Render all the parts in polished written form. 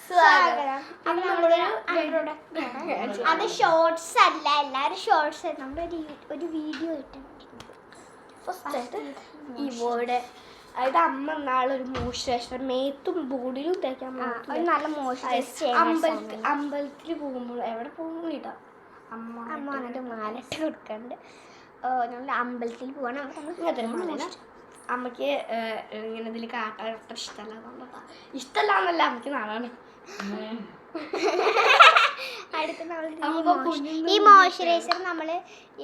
സ്വാഗതം. അത് ഷോർട്സ് അല്ല, എല്ലാരും ഷോർട്സ് നമ്മുടെ ഒരു വീഡിയോ ഇട്ടുണ്ട്. ഇവിടെ അതായത് അമ്മ നാളൊരു മോയ്സ്ചറൈസർ മേത്തും ബോഡിയിലും തേക്കാൻ നല്ല മോയ്സ്ചറൈസർ അമ്പലത്തിൽ പോകുമ്പോൾ എവിടെ പോകുമ്പോൾ ഇടാം. അമ്മ വന്നിട്ട് മാലട്ട് കൊടുക്കണ്ട്. ഞങ്ങൾ അമ്പലത്തിൽ പോവാണ്. അമ്മക്ക് ഇങ്ങനെ ഇതിൽ കാട്ടാൻ അത്ര ഇഷ്ടമല്ല അമ്മക്ക് നാളാണ്. അടുത്ത ഈ മോയ്സ്ചറൈസർ നമ്മൾ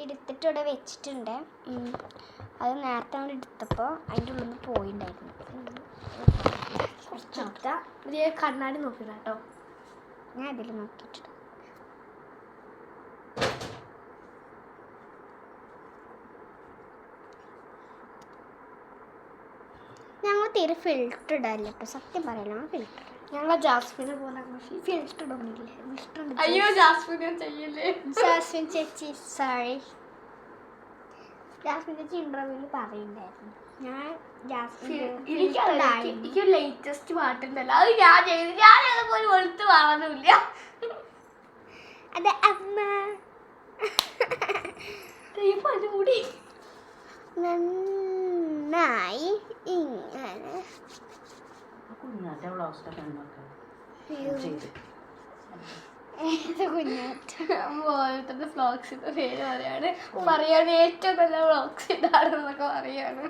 എടുത്തിട്ട് വെച്ചിട്ടുണ്ട്. അത് നേരത്തെ നമ്മൾ എടുത്തപ്പോൾ അതിൻ്റെ ഉള്ളിൽ നിന്ന് പോയിണ്ടായിരുന്നു. കണ്ണാടി നോക്കില്ല കേട്ടോ, ഞാൻ അതിൽ നോക്കിയിട്ടുണ്ട്. ഞങ്ങൾ തീരെ ഫിൽറ്റർ ഇടാല്ല കേട്ടോ, സത്യം പറയല. ഫിൽറ്റർ ഞങ്ങൾ ജാസ്മിനെ പോലെ ഫിൽറ്റർ ഇടുന്നില്ലേ. അയ്യോ ജാസ്മിനെ ചെയ്യല്ലേ. ജാസ്മിൻ ചേച്ചി സോറി. ജാസ്മിൻ ചേച്ചി ഇന്റർവ്യൂവിൽ പറയുന്നുണ്ടായിരുന്നു ഞാൻ എനിക്ക് ലേറ്റസ്റ്റ് പാട്ടുണ്ടല്ലോ, അത് ഞാൻ ചെയ്തു. ഞാനതുപോലെ വെളുത്ത് വളർന്നില്ല. അതെ അമ്മ കൂടി നന്നായി ഇങ്ങനെ വ്ളോഗ്സിന്റെ പേര് പറയാണ് ഏറ്റവും നല്ല വ്ളോഗ്സ് ഇതാണെന്നൊക്കെ പറയാണ്.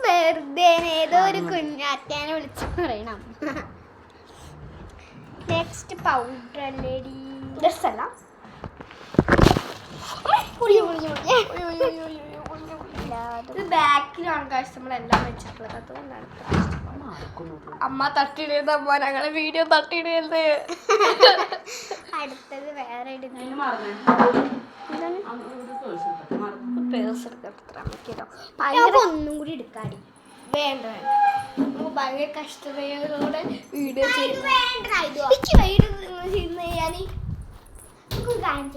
വെറുതെ ഏതോ ഒരു കുഞ്ഞാറ്റേനെ വിളിച്ചു പറയണം. നെക്സ്റ്റ് പൗഡർ അല്ലേടി, ഡ്രസ് അല്ല. ഇത് ബാക്കിലാണ് കാശ് നമ്മളെല്ലാം വെച്ചിട്ടുള്ളത്, അതുകൊണ്ടാണ് അമ്മ തട്ടിയിടരുത്. അമ്മ ഞങ്ങളെ വീഡിയോ തട്ടിയിടരുത്. അടുത്തത് വേറെ ഒന്നും കൂടി എടുക്കാടി. വേണ്ട ഭയങ്കര കഷ്ടതയോടെ വീഡിയോ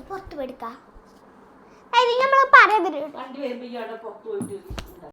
പുറത്ത് എടുക്കാം. നമ്മൾ പറയാതിട്ട്